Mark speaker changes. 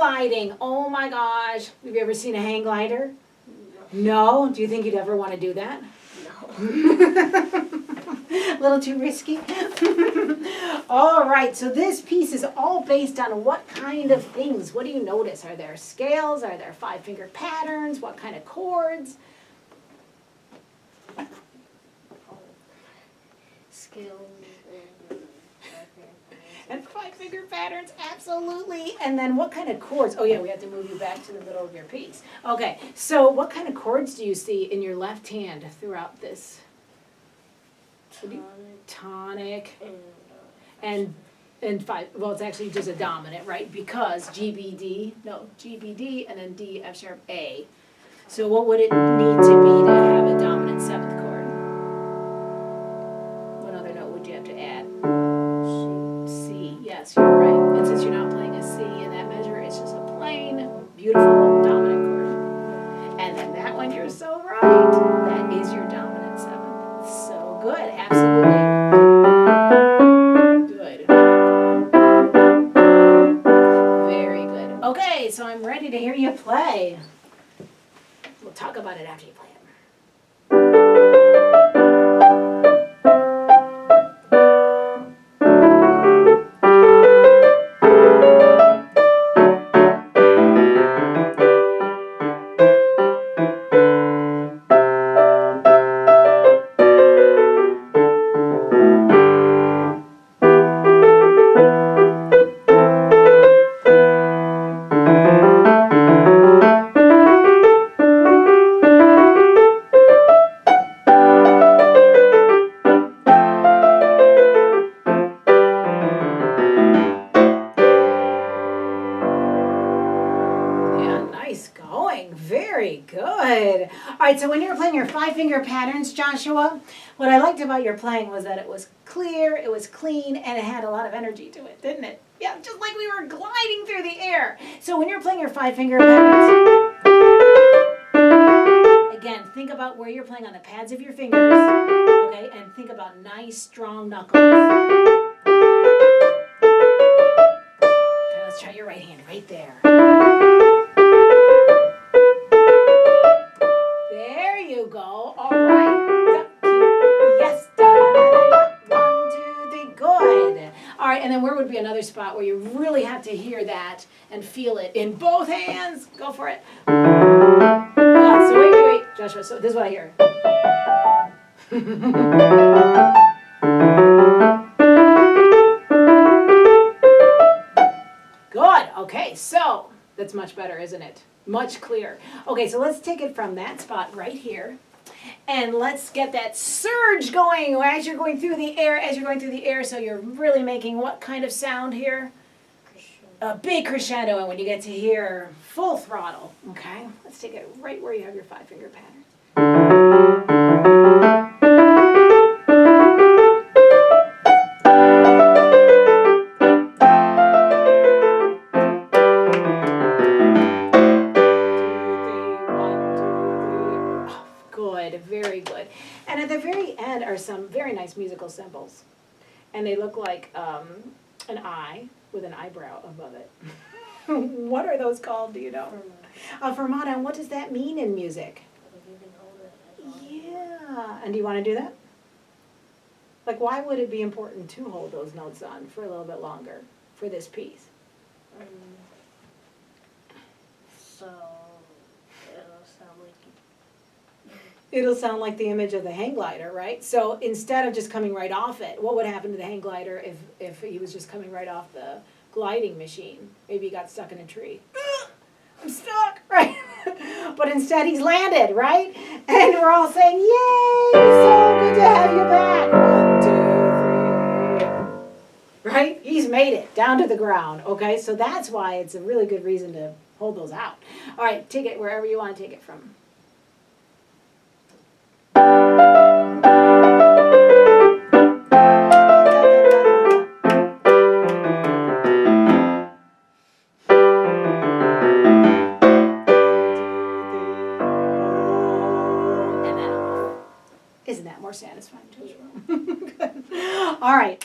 Speaker 1: gliding. Oh my gosh. Have you ever seen a hang glider? No? Do you think you'd ever want to do that?
Speaker 2: No.
Speaker 1: A little too risky? All right, so this piece is all based on what kind of things? What do you notice? Are there scales? Are there five-finger patterns? What kind of chords?
Speaker 2: Scales
Speaker 1: And five-finger patterns, absolutely. And then what kind of chords? Oh yeah, we have to move you back to the middle of your piece. Okay, so what kind of chords do you see in your left hand throughout this? Tonic. And five, well, it's actually just a dominant, right? Because GBD, and then D, F sharp, A. So what would it need to be to have a dominant seventh chord? What other note would you have to add? C, yes, you're right. And since you're not playing a C in that measure, it's just a plain, beautiful dominant chord. And then that one, you're so right. That is your dominant seventh. So good, absolutely. Okay, so I'm ready to hear you play. We'll talk about it after you play it. Very good. All right, so when you were playing your five-finger patterns, Joshua, what I liked about your playing was that it was clear, it was clean, and it had a lot of energy to it, didn't it? Yeah, just like we were gliding through the air. So when you're playing your five-finger patterns, again, think about where you're playing on the pads of your fingers, okay, and think about nice, strong knuckles. Okay, let's try your right hand right there. There you go. All right. Yes. 1, 2, 3. Good. All right. And then where would be another spot where you really have to hear that and feel it in both hands? Go for it. So wait, Joshua. So this is what I hear. Good. Okay. So that's much better, isn't it? Much clearer. Okay, so let's take it from that spot right here. And let's get that surge going as you're going through the air, so you're really making what kind of sound here? A big crescendo, and when you get to here, full throttle. Okay, let's take it right where you have your five-finger pattern. Very good. And at the very end are some very nice musical symbols. And they look like an eye with an eyebrow above it. What are those called, do you know? A fermata. And what does that mean in music? Yeah. And do you want to do that? Like, why would it be important to hold those notes on for a little bit longer for this piece? It'll sound like the image of the hang glider, right? So instead of just coming right off it, what would happen to the hang glider if he was just coming right off the gliding machine? Maybe he got stuck in a tree. I'm stuck, right? But instead he's landed, right? And we're all saying, yay, so good to have you back. 1, 2, 3. Right? He's made it down to the ground, okay? So that's why it's a really good reason to hold those out. All right, take it wherever you want to take it from. Isn't that more satisfying? All right.